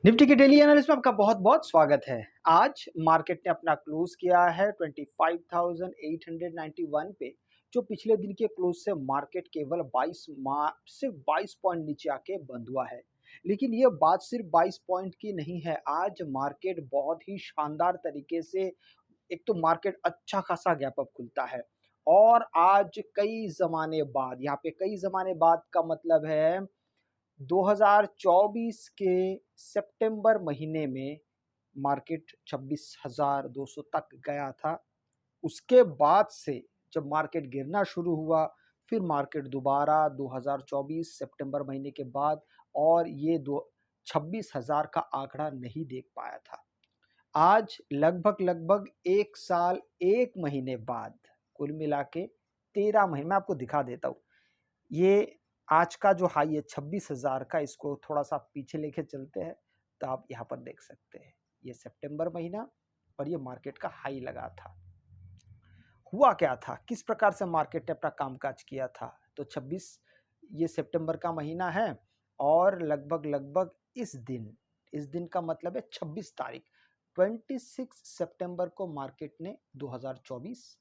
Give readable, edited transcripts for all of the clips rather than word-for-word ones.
Nifty के daily analysis में आपका बहुत बहुत स्वागत है। आज मार्केट ने अपना क्लोज किया है 25,891 पे, जो पिछले दिन के क्लोज से मार्केट केवल 22 पॉइंट नीचे आके बंद हुआ है। लेकिन ये बात सिर्फ 22 पॉइंट की नहीं है। आज मार्केट बहुत ही शानदार तरीके से, एक तो मार्केट अच्छा खासा गैप अप खुलता है और आज कई जमाने बाद, यहाँ पे कई जमाने बाद का मतलब है 2024 के सितंबर महीने में मार्केट 26,200 तक गया था। उसके बाद से जब मार्केट गिरना शुरू हुआ, फिर मार्केट दोबारा 2024 सितंबर महीने के बाद और ये दो 26,000 का आंकड़ा नहीं देख पाया था। आज लगभग 1 साल 1 महीने बाद, कुल मिला के 13 महीने, मैं आपको दिखा देता हूँ। ये आज का जो हाई है 26,000 का, इसको थोड़ा-सा पीछे लेके चलते हैं, तो आप यहाँ पर देख सकते हैं। ये सितंबर महीना और ये मार्केट का हाई लगा था। हुआ क्या था? किस प्रकार से मार्केट ने अपना कामकाज किया था? तो 26 ये सितंबर का महीना है और लगभग इस दिन का मतलब है 26 तारीख, 26 सितंबर को मार्केट ने 2024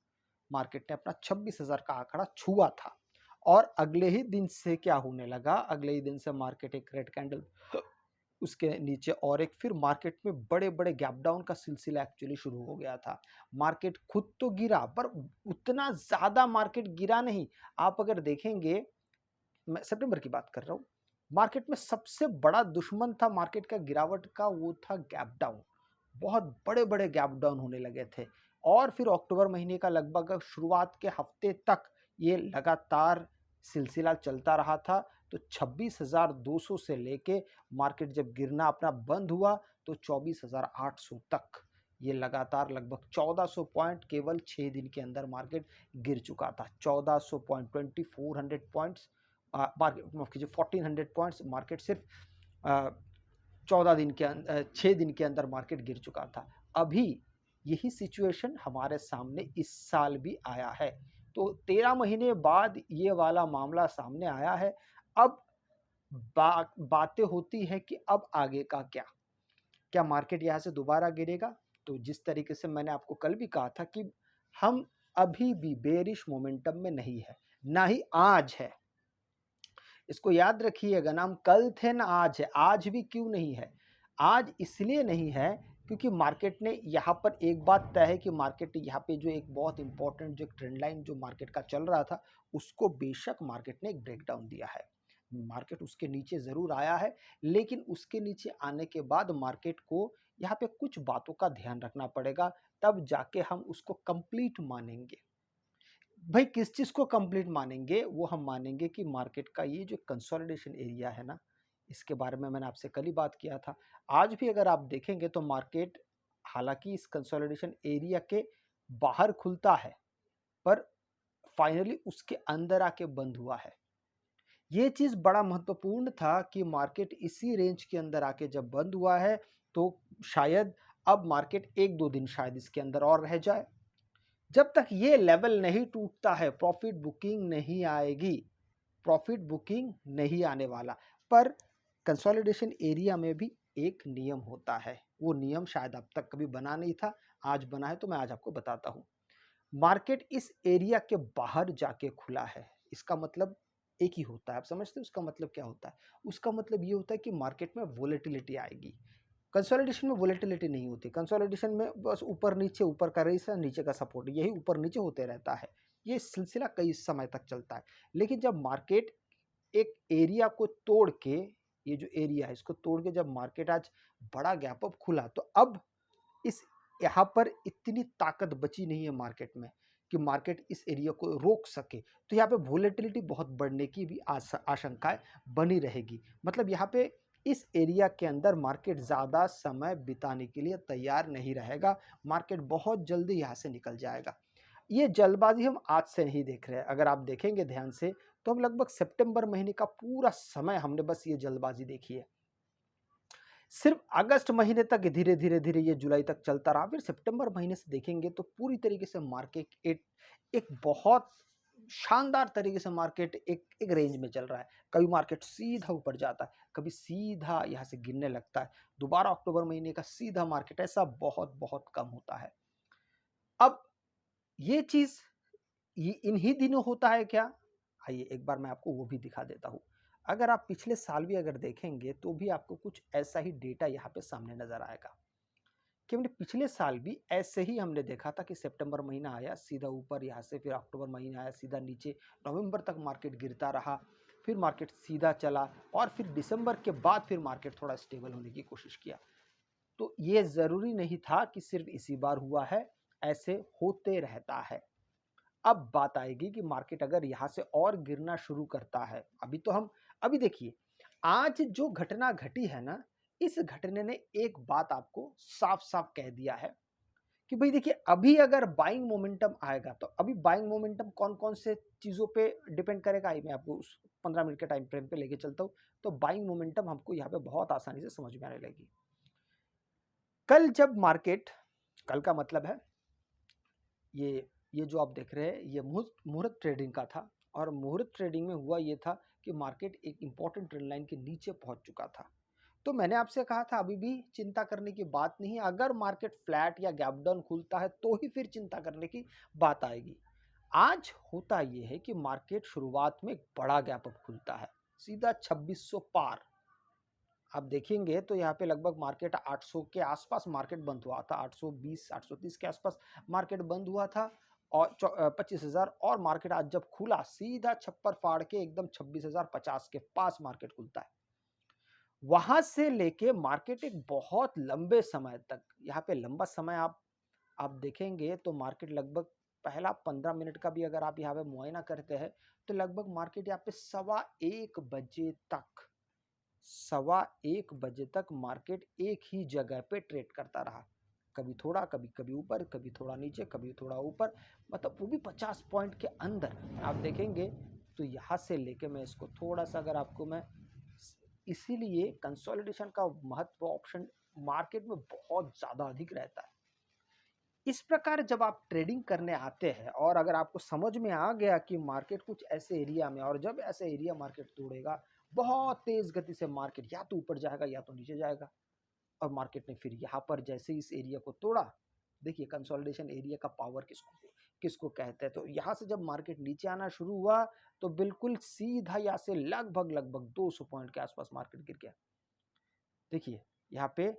मार्केट ने अपना 26,000 का आंकड़ा छुआ था। और अगले ही दिन से क्या होने लगा? अगले ही दिन से मार्केट एक रेड कैंडल, उसके नीचे और एक, फिर मार्केट में बड़े-बड़े गैप डाउन का सिलसिला एक्चुअली शुरू हो गया था। मार्केट खुद तो गिरा, पर उतना ज़्यादा मार्केट गिरा नहीं। आप अगर देखेंगे, मैं सितंबर की बात कर रहा हूँ, मार्केट में सबसे बड़ा दुश्मन था मार्केट का गिरावट का, वो था गैप डाउन। बहुत बड़े-बड़े गैप डाउन होने लगे थे और फिर अक्टूबर महीने का लगभग शुरुआत के हफ्ते तक ये लगातार सिलसिला चलता रहा था। तो 26,200 से लेके मार्केट जब गिरना अपना बंद हुआ तो 24,800 तक, ये लगातार लगभग 1400 पॉइंट केवल 6 दिन के अंदर मार्केट गिर चुका था। 1400 पॉइंट, 2400 पॉइंट्स, मार्केट माफ कीजिए 1400 पॉइंट्स, मार्केट सिर्फ 6 दिन के अंदर मार्केट गिर चुका था। अभी यही सिचुएशन हमारे सामने इस साल भी आया है। तो 13 महीने बाद ये वाला मामला सामने आया है। अब बातें होती हैं कि अब आगे का क्या? क्या मार्केट यहाँ से दोबारा गिरेगा? तो जिस तरीके से मैंने आपको कल भी कहा था कि हम अभी भी बेयरिश मोमेंटम में नहीं है, ना ही आज है। इसको याद रखिएगा ना, हम कल थे ना आज है। आज भी क्यों नहीं है? आज इसलिए नहीं है क्योंकि मार्केट ने यहाँ पर एक बात तय है कि मार्केट यहाँ पे जो एक बहुत इंपॉर्टेंट जो ट्रेंड लाइन जो मार्केट का चल रहा था, उसको बेशक मार्केट ने एक ब्रेकडाउन दिया है। मार्केट उसके नीचे ज़रूर आया है, लेकिन उसके नीचे आने के बाद मार्केट को यहाँ पे कुछ बातों का ध्यान रखना पड़ेगा, तब जाके हम उसको कंप्लीट मानेंगे। भाई किस चीज़ को कंप्लीट मानेंगे? वो हम मानेंगे कि मार्केट का ये जो कंसोलिडेशन एरिया है ना, इसके बारे में मैंने आपसे कल ही बात किया था। आज भी अगर आप देखेंगे तो मार्केट हालाँकि इस कंसोलिडेशन एरिया के बाहर खुलता है, पर फाइनली उसके अंदर आके बंद हुआ है। ये चीज़ बड़ा महत्वपूर्ण था कि मार्केट इसी रेंज के अंदर आके जब बंद हुआ है, तो शायद अब मार्केट 1-2 दिन शायद इसके अंदर और रह जाए। जब तक ये लेवल नहीं टूटता है, प्रॉफिट बुकिंग नहीं आएगी, प्रॉफिट बुकिंग नहीं आने वाला। पर कंसोलिडेशन एरिया में भी एक नियम होता है, वो नियम शायद अब तक कभी बना नहीं था, आज बना है, तो मैं आज आपको बताता हूँ। मार्केट इस एरिया के बाहर जाके खुला है, इसका मतलब एक ही होता है। आप समझते हैं उसका मतलब क्या होता है? उसका मतलब ये होता है कि मार्केट में वोलेटिलिटी आएगी। कंसोलिडेशन में वोलेटिलिटी नहीं होती। कंसोलिडेशन में बस ऊपर-नीचे, ऊपर का रेजिस्टेंस, नीचे का सपोर्ट, यही ऊपर-नीचे होते रहता है। ये सिलसिला कई समय तक चलता है। लेकिन जब मार्केट एक एरिया को तोड़ के, ये जो एरिया है इसको तोड़ के जब मार्केट आज बड़ा गैप अप खुला, तो अब इस यहाँ पर इतनी ताकत बची नहीं है मार्केट में कि मार्केट इस एरिया को रोक सके। तो यहाँ पे वोलेटिलिटी बहुत बढ़ने की भी आशंकाएँ बनी रहेगी। मतलब यहाँ पे इस एरिया के अंदर मार्केट ज़्यादा समय बिताने के लिए तैयार नहीं रहेगा। मार्केट बहुत जल्दी यहाँ से निकल जाएगा। ये जल्दबाज़ी हम आज से नहीं देख रहे हैं। अगर आप देखेंगे ध्यान से, तो हम लगभग सितंबर महीने का पूरा समय हमने बस ये जल्दबाज़ी देखी है। सिर्फ अगस्त महीने तक धीरे-धीरे ये जुलाई तक चलता रहा। फिर सितंबर महीने से देखेंगे तो पूरी तरीके से मार्केट एक एक बहुत शानदार तरीके से मार्केट एक एक रेंज में चल रहा है। कभी मार्केट सीधा ऊपर जाता है, कभी सीधा यहाँ से गिरने लगता है। दोबारा अक्टूबर महीने का सीधा मार्केट ऐसा बहुत-बहुत कम होता है। अब ये चीज़ ये इन्हीं दिनों होता है क्या? आइए एक बार मैं आपको वो भी दिखा देता हूँ। अगर आप पिछले साल भी अगर देखेंगे तो भी आपको कुछ ऐसा ही डेटा यहाँ पे सामने नज़र आएगा। कि हमने पिछले साल भी ऐसे ही हमने देखा था कि सितंबर महीना आया सीधा ऊपर, यहाँ से फिर अक्टूबर महीना आया सीधा नीचे, नवंबर तक मार्केट गिरता रहा, फिर मार्केट सीधा चला और फिर दिसंबर के बाद फिर मार्केट थोड़ा स्टेबल होने की कोशिश किया। तो ये ज़रूरी नहीं था कि सिर्फ इसी बार हुआ है, ऐसे होते रहता है। अब बात आएगी कि मार्केट अगर यहाँ से और गिरना शुरू करता है, अभी देखिए, आज जो घटना घटी है ना, इस घटने ने एक बात आपको साफ-साफ कह दिया है कि भई देखिए, अभी अगर बाइंग मोमेंटम आएगा, तो अभी बाइंग मोमेंटम कौन-कौन से चीज़ों पे डिपेंड करेगा, आइए मैं आपको उस 15 मिनट के टाइम फ्रेम पे लेके चलता हूँ। तो बाइंग मोमेंटम हमको यहाँ पे बहुत आसानी से समझ में आने लगी। कल जब मार्केट, कल का मतलब है ये ये जो आप देख रहे हैं ये मुहूर्त ट्रेडिंग का था और मुहूर्त ट्रेडिंग में हुआ ये था कि मार्केट एक इंपॉर्टेंट ट्रेंड लाइन के नीचे पहुंच चुका था। तो मैंने आपसे कहा था अभी भी चिंता करने की बात नहीं है, अगर मार्केट फ्लैट या गैप डाउन खुलता है तो ही फिर चिंता करने की बात आएगी। आज होता ये है कि मार्केट शुरुआत में एक बड़ा गैप अप खुलता है, सीधा 2600 पार। आप देखेंगे तो यहाँ पे लगभग मार्केट 800 के आसपास मार्केट बंद हुआ था, 820 830 के आसपास मार्केट बंद हुआ था और 25,000, और मार्केट आज जब खुला सीधा छप्पर फाड़ के एकदम 26,050 के पास मार्केट खुलता है। वहां से लेके मार्केट एक बहुत लंबे समय तक, यहाँ पे लंबा समय आप देखेंगे तो मार्केट लगभग पहला 15 मिनट का भी अगर आप यहाँ पे मुआयना करते हैं तो लगभग मार्केट यहाँ पे 1:15 बजे तक मार्केट एक ही जगह पे ट्रेड करता रहा। कभी थोड़ा, कभी कभी ऊपर, कभी थोड़ा नीचे, कभी थोड़ा ऊपर, मतलब वो भी 50 पॉइंट के अंदर आप देखेंगे। तो यहाँ से लेके मैं इसको थोड़ा सा अगर आपको मैं, इसीलिए कंसोलिडेशन का महत्व ऑप्शन मार्केट में बहुत ज़्यादा अधिक रहता है। इस प्रकार जब आप ट्रेडिंग करने आते हैं और अगर आपको समझ में आ गया कि मार्केट कुछ ऐसे एरिया में, और जब ऐसे एरिया मार्केट तोड़ेगा, बहुत तेज गति से मार्केट या तो ऊपर जाएगा या तो नीचे जाएगा। और मार्केट ने फिर यहाँ पर जैसे इस एरिया को तोड़ा, देखिए कंसोलिडेशन एरिया का पावर किसको किसको कहते हैं। तो यहाँ से जब मार्केट नीचे आना शुरू हुआ तो बिल्कुल सीधा यहाँ से लगभग लगभग 200 पॉइंट के आसपास मार्केट गिर गया। देखिए यहाँ पे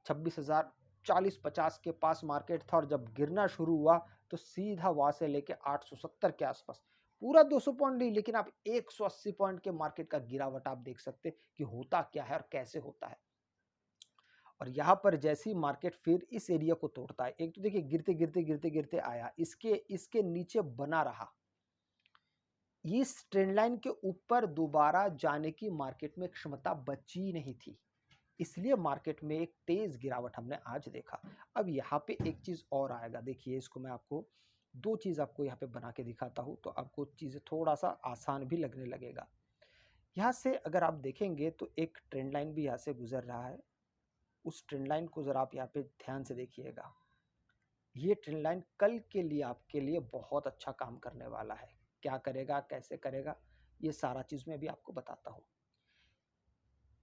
26,040-50 के पास मार्केट था और जब गिरना शुरू हुआ तो सीधा वहां से लेके 870 के आसपास, पूरा 200 पॉइंट नहीं लेकिन आप 180 पॉइंट के मार्केट का गिरावट आप देख सकते कि होता क्या है और कैसे होता है। और यहाँ पर जैसे ही मार्केट फिर इस एरिया को तोड़ता है, एक तो देखिए गिरते गिरते गिरते गिरते आया, इसके इसके नीचे बना रहा, इस ट्रेंड लाइन के ऊपर दोबारा जाने की मार्केट में क्षमता बची नहीं थी, इसलिए मार्केट में एक तेज गिरावट हमने आज देखा। अब यहाँ पे एक चीज और आएगा, देखिए इसको मैं आपको दो चीज आपको यहाँ पे बना के दिखाता हूँ तो आपको चीजें थोड़ा सा आसान भी लगने लगेगा। यहाँ से अगर आप देखेंगे तो एक ट्रेंड लाइन भी यहाँ से गुजर रहा है, उस ट्रेंड लाइन को जरा आप यहाँ पे ध्यान से देखिएगा। ये ट्रेंड लाइन कल के लिए आपके लिए बहुत अच्छा काम करने वाला है। क्या करेगा, कैसे करेगा, ये सारा चीज मैं अभी आपको बताता हूँ।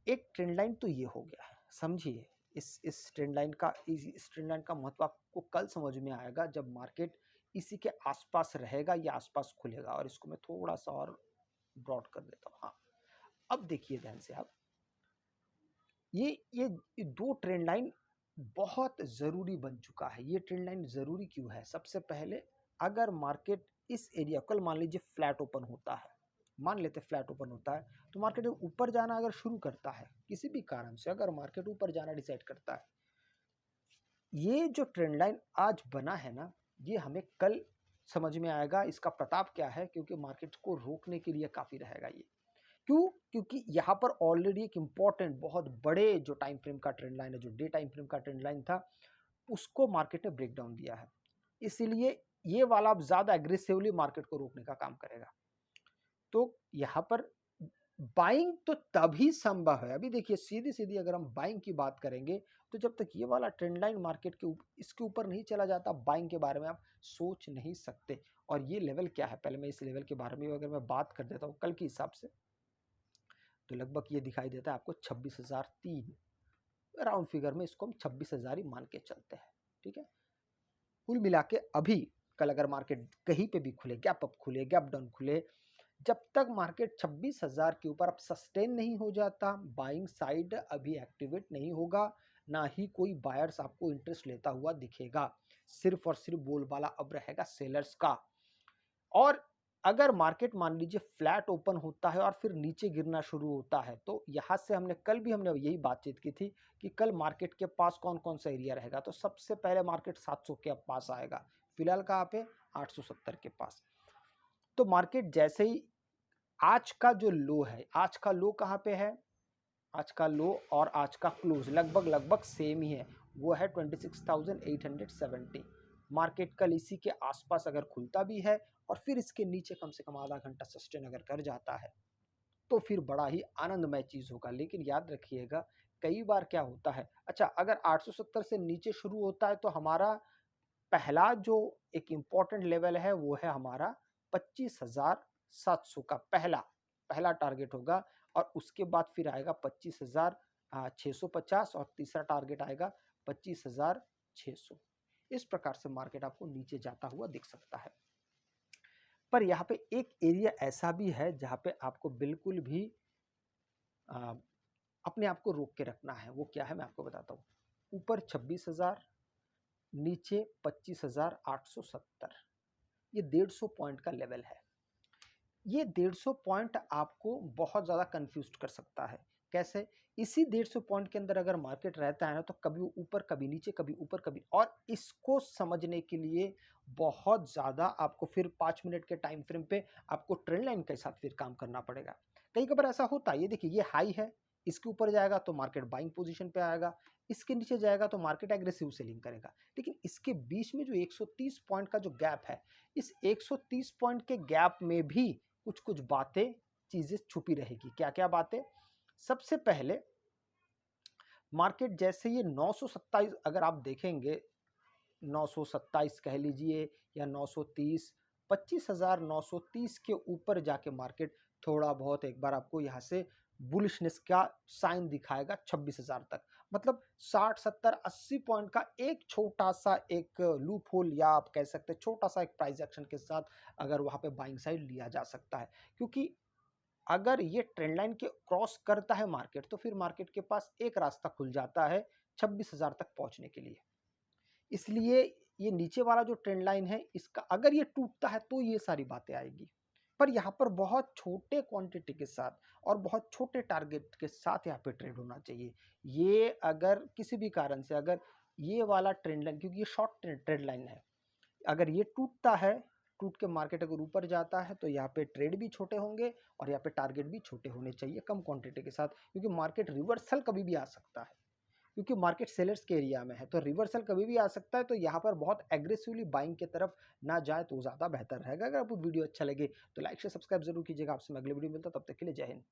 एक ट्रेंड लाइन तो ये हो गया है, समझिए इस ट्रेंड लाइन का, इस ट्रेंड लाइन का महत्व आपको कल समझ में आएगा जब मार्केट इसी के आसपास रहेगा या आसपास खुलेगा। और इसको मैं थोड़ा सा और ब्रॉड कर देता हूँ। हाँ, अब देखिए ध्यान से आप, ये दो ट्रेंड लाइन बहुत जरूरी बन चुका है। ये ट्रेंड लाइन जरूरी क्यों है? सबसे पहले, अगर मार्केट इस एरिया, कल मान लीजिए फ्लैट ओपन होता है, मान लेते फ्लैट ओपन होता है तो मार्केट ऊपर जाना अगर शुरू करता है, किसी भी कारण से अगर मार्केट ऊपर जाना डिसाइड करता है, ये जो ट्रेंड लाइन आज बना है ना, ये हमें कल समझ में आएगा इसका प्रताप क्या है, क्योंकि मार्केट को रोकने के लिए काफी रहेगा ये। क्यों? क्योंकि यहाँ पर ऑलरेडी एक इंपॉर्टेंट बहुत बड़े जो टाइम फ्रेम का ट्रेंड लाइन है, जो डे टाइम फ्रेम का ट्रेंड लाइन था, उसको मार्केट ने ब्रेक डाउन दिया है। इसीलिए ये वाला अब ज्यादा एग्रेसिवली मार्केट को रोकने का काम करेगा। तो यहाँ पर बाइंग तो तभी संभव है, अभी देखिए सीधी-सीधी अगर हम बाइंग की बात करेंगे, तो जब तक ये वाला ट्रेंड लाइन मार्केट के इसके ऊपर नहीं चला जाता, बाइंग के बारे में आप सोच नहीं सकते। और ये लेवल क्या है, पहले मैं इस लेवल के बारे में अगर मैं बात कर देता हूँ कल के हिसाब से, तो लगभग ये दिखाई देता है आपको 26,003, राउंड फिगर में इसको हम 26,000 ही मान के चलते हैं, ठीक है। कुल मिला के अभी कल अगर मार्केट कहीं पे भी खुले, गैप अप खुले, गैप डाउन खुले, जब तक मार्केट 26,000 के ऊपर अब सस्टेन नहीं हो जाता, बाइंग साइड अभी एक्टिवेट नहीं होगा, ना ही कोई बायर्स आपको इंटरेस्ट लेता हुआ दिखेगा, सिर्फ और सिर्फ बोलबाला अब रहेगा सेलर्स का। और अगर मार्केट मान लीजिए फ्लैट ओपन होता है और फिर नीचे गिरना शुरू होता है, तो यहाँ से कल भी हमने यही बातचीत की थी कि कल मार्केट के पास कौन कौन सा एरिया रहेगा। तो सबसे पहले मार्केट 700 के पास आएगा, फिलहाल कहाँ पे 870 के पास। तो मार्केट जैसे ही आज का जो लो है, आज का लो कहाँ पे है, आज का लो और आज का क्लोज लगभग लगभग सेम ही है, वो है 26,870। मार्केट कल इसी के आसपास अगर खुलता भी है और फिर इसके नीचे कम से कम आधा घंटा सस्टेन अगर कर जाता है, तो फिर बड़ा ही आनंदमय चीज होगा। लेकिन याद रखिएगा, कई बार क्या होता है, अच्छा अगर 870 से नीचे शुरू होता है तो हमारा पहला जो एक इम्पॉर्टेंट लेवल है वो है हमारा 25,700 का पहला पहला टारगेट होगा। और उसके बाद फिर आएगा 25,650 और तीसरा टारगेट आएगा 25,600। इस प्रकार से मार्केट आपको नीचे जाता हुआ दिख सकता है। पर यहाँ पे एक एरिया ऐसा भी है जहाँ पे आपको बिल्कुल भी आ, अपने आप को रोक के रखना है। वो क्या है मैं आपको बताता हूँ। ऊपर 26,000, नीचे 25,870, ये 150 पॉइंट का लेवल है। ये 150 पॉइंट आपको बहुत ज़्यादा कंफ्यूज कर सकता है। कैसे? इसी 150 पॉइंट के अंदर अगर मार्केट रहता है ना, तो कभी ऊपर कभी नीचे, कभी ऊपर कभी, और इसको समझने के लिए बहुत ज़्यादा आपको फिर 5 मिनट के टाइम फ्रेम पे आपको ट्रेंड लाइन के साथ फिर काम करना पड़ेगा। कई बार ऐसा होता है, ये देखिए ये हाई है, इसके ऊपर जाएगा तो मार्केट बाइंग पोजीशन पे आएगा, इसके नीचे जाएगा तो मार्केट एग्रेसिव सेलिंग करेगा। लेकिन इसके बीच में जो 130 पॉइंट का जो गैप है, इस 130 पॉइंट के गैप में भी कुछ कुछ बातें, चीजें छुपी रहेगी। क्या क्या बातें? सबसे पहले मार्केट जैसे ये 927 अगर आप देखेंगे, 927 कह लीजिए या 930, 25,930 के ऊपर जाके मार्केट थोड़ा बहुत एक बार आपको यहाँ से बुलिशनेस का साइन दिखाएगा 26,000 तक। मतलब 60 70 80 पॉइंट का एक छोटा सा एक लूप होल, या आप कह सकते हैं छोटा सा एक प्राइस एक्शन के साथ अगर वहां पे बाइंग साइड लिया जा सकता है। क्योंकि अगर ये ट्रेंड लाइन के क्रॉस करता है मार्केट, तो फिर मार्केट के पास एक रास्ता खुल जाता है 26,000 तक पहुंचने के लिए। इसलिए ये नीचे वाला जो ट्रेंड लाइन है, इसका अगर ये टूटता है तो ये सारी बातें आएगी। पर यहाँ पर बहुत छोटे क्वांटिटी के साथ और बहुत छोटे टारगेट के साथ यहाँ पे ट्रेड होना चाहिए। ये अगर किसी भी कारण से अगर ये वाला ट्रेंड लाइन, क्योंकि ये शॉर्ट ट्रेंड लाइन है, अगर ये टूटता है, टूट के मार्केट अगर ऊपर जाता है, तो यहाँ पे ट्रेड भी छोटे होंगे और यहाँ पे टारगेट भी छोटे होने चाहिए कम क्वांटिटी के साथ। क्योंकि मार्केट रिवर्सल कभी भी आ सकता है, क्योंकि मार्केट सेलर्स के एरिया में है, तो रिवर्सल कभी भी आ सकता है। तो यहाँ पर बहुत एग्रेसिवली बाइंग की तरफ ना जाए तो ज़्यादा बेहतर रहेगा। अगर आपको वीडियो अच्छा लगे तो लाइक से सब्सक्राइब जरूर कीजिएगा। आपसे मैं अगले वीडियो मिलता हूं, तब तक के लिए जय हिंद।